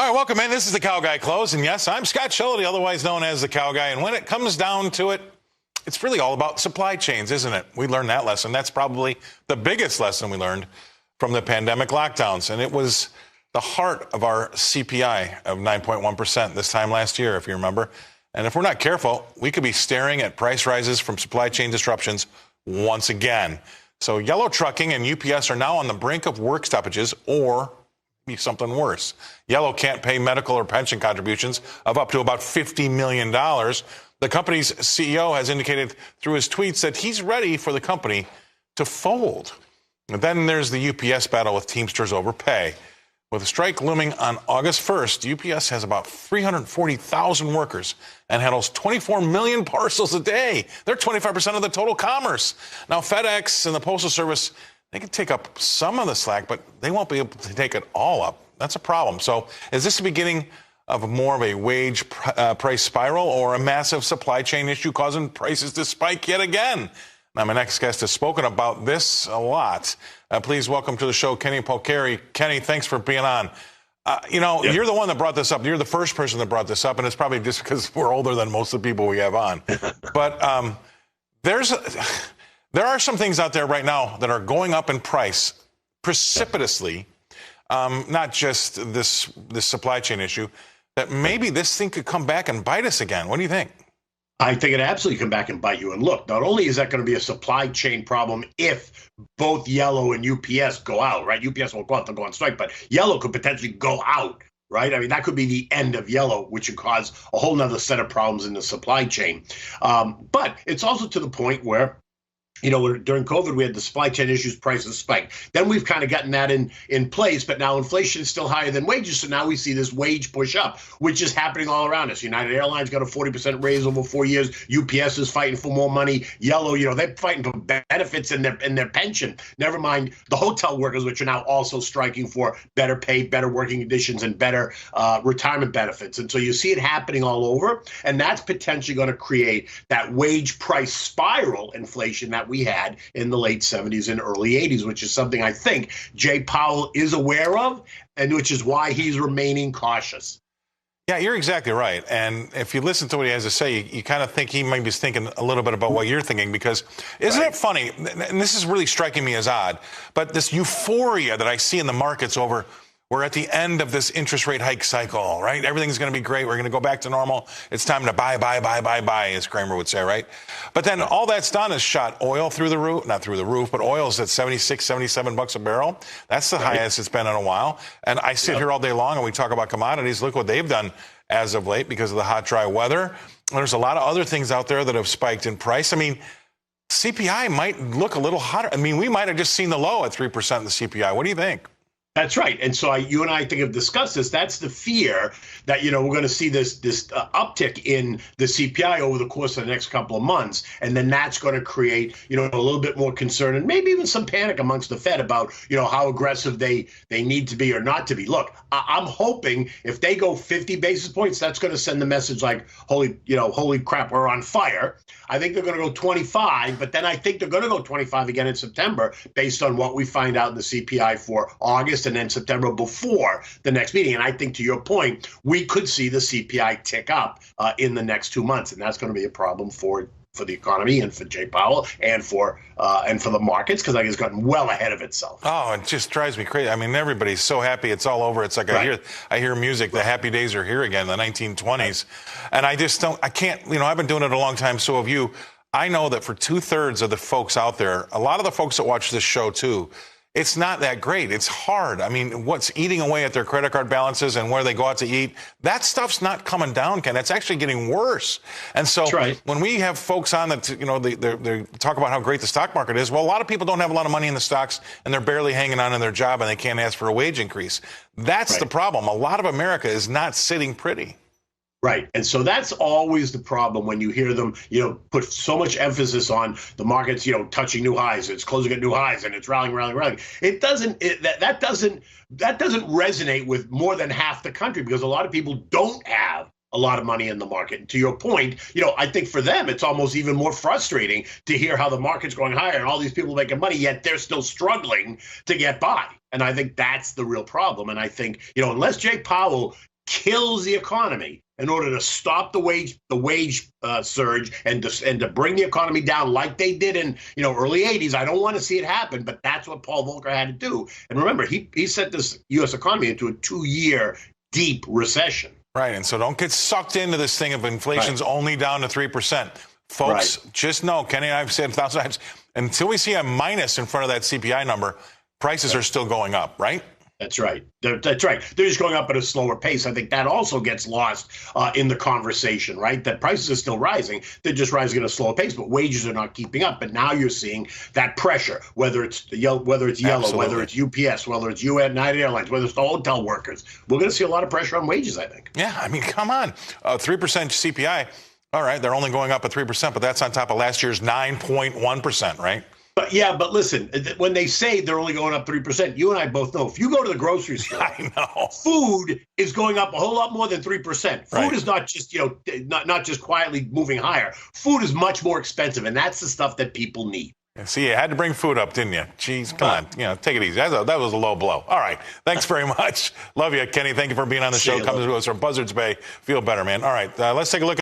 All right, welcome in. This is the Cow Guy Close. And yes, I'm Scott Shelley, otherwise known as the Cow Guy. And when it comes down to it, it's really all about supply chains, isn't it? We learned that lesson. That's probably the biggest lesson we learned from the pandemic lockdowns. And it was the heart of our CPI of 9.1% this time last year, if you remember. And if we're not careful, we could be staring at price rises from supply chain disruptions once again. So Yellow Trucking and UPS are now on the brink of work stoppages or be something worse. Yellow can't pay medical or pension contributions of up to about $50 million. The company's CEO has indicated through his tweets that he's ready for the company to fold. And then there's the UPS battle with Teamsters over pay. With a strike looming on August 1st, UPS has about 340,000 workers and handles 24 million parcels a day. They're 25% of the total commerce. Now, FedEx and the Postal Service, they can take up some of the slack, but they won't be able to take it all up. That's a problem. So is this the beginning of more of a wage price spiral or a massive supply chain issue causing prices to spike yet again? Now, my next guest has spoken about this a lot. Please welcome to the show, Kenny Polcari. Kenny, thanks for being on. You're the one that brought this up. You're the first person that brought this up, and it's probably just because we're older than most of the people we have on. But there are some things out there right now that are going up in price precipitously, not just this supply chain issue, that maybe this thing could come back and bite us again. What do you think? I think it absolutely come back and bite you. And look, not only is that going to be a supply chain problem if both Yellow and UPS go out, right? UPS won't go out, they'll go on strike, but Yellow could potentially go out, right? I mean, that could be the end of Yellow, which would cause a whole nother set of problems in the supply chain. But it's also to the point where, during COVID, we had the supply chain issues, prices spiked. Then we've kind of gotten that in place, but now inflation is still higher than wages. So now we see this wage push up, which is happening all around us. United Airlines got a 40% raise over 4 years. UPS is fighting for more money. Yellow, they're fighting for benefits in their pension. Never mind the hotel workers, which are now also striking for better pay, better working conditions, and better retirement benefits. And so you see it happening all over, and that's potentially going to create that wage price spiral inflation that we had in the late 70s and early 80s, which is something I think Jay Powell is aware of, and which is why he's remaining cautious. Yeah, you're exactly right. And if you listen to what he has to say, you kind of think he might be thinking a little bit about what you're thinking, because isn't it funny, and this is really striking me as odd, but this euphoria that I see in the markets over we're at the end of this interest rate hike cycle, right? Everything's going to be great. We're going to go back to normal. It's time to buy, as Kramer would say, right? But then all that's done is shot oil through the roof, not through the roof, but oil's at 76, 77 bucks a barrel. That's the highest it's been in a while. And I sit here all day long and we talk about commodities. Look what they've done as of late because of the hot, dry weather. There's a lot of other things out there that have spiked in price. I mean, CPI might look a little hotter. I mean, we might have just seen the low at 3% in the CPI. What do you think? That's right. And so you and I think have discussed this. That's the fear that, we're going to see this uptick in the CPI over the course of the next couple of months. And then that's going to create, a little bit more concern and maybe even some panic amongst the Fed about, how aggressive they need to be or not to be. Look, I'm hoping if they go 50 basis points, that's going to send the message like, holy crap, we're on fire. I think they're going to go 25, but then I think they're going to go 25 again in September based on what we find out in the CPI for August and then September before the next meeting. And I think, to your point, we could see the CPI tick up in the next 2 months, and that's going to be a problem for the economy and for Jay Powell and for the markets, because I think it's gotten well ahead of itself. Oh, it just drives me crazy. I mean, everybody's so happy it's all over. It's like I hear music. The happy days are here again, the 1920s. And I can't, I've been doing it a long time. So have you. I know that for 2/3 of the folks out there, a lot of the folks that watch this show too, it's not that great. It's hard. I mean, what's eating away at their credit card balances and where they go out to eat, that stuff's not coming down, Ken. It's actually getting worse. And so when we have folks on that, they talk about how great the stock market is, well, a lot of people don't have a lot of money in the stocks and they're barely hanging on in their job and they can't ask for a wage increase. That's the problem. A lot of America is not sitting pretty. Right. And so that's always the problem when you hear them, put so much emphasis on the markets, touching new highs, it's closing at new highs and it's rallying. It doesn't, that doesn't resonate with more than half the country because a lot of people don't have a lot of money in the market. And to your point, I think for them, it's almost even more frustrating to hear how the market's going higher and all these people making money, yet they're still struggling to get by. And I think that's the real problem. And I think, unless Jay Powell kills the economy in order to stop the wage surge and to bring the economy down like they did in early 80s. I don't want to see it happen, but that's what Paul Volcker had to do. And remember, he set this U.S. economy into a 2-year deep recession. Right, and so don't get sucked into this thing of inflation's only down to 3%. Folks, just know, Kenny and I have said 1,000 times, until we see a minus in front of that CPI number, prices are still going up, right? That's right. That's right. They're just going up at a slower pace. I think that also gets lost in the conversation, right? That prices are still rising. They're just rising at a slower pace, but wages are not keeping up. But now you're seeing that pressure, whether it's Yellow, whether it's UPS, whether it's United Airlines, whether it's the hotel workers. We're going to see a lot of pressure on wages, I think. Yeah, I mean, come on. 3% CPI. All right, they're only going up at 3%, but that's on top of last year's 9.1%, right? But listen, when they say they're only going up 3%, you and I both know if you go to the grocery store, I know food is going up a whole lot more than 3%. Food is not just not just quietly moving higher. Food is much more expensive, and that's the stuff that people need. See, you had to bring food up, didn't you? Jeez, come on, take it easy. That was a low blow. All right, thanks very much. Love you, Kenny. Thank you for being on the show. Coming to us from Buzzards Bay. Feel better, man. All right, let's take a look at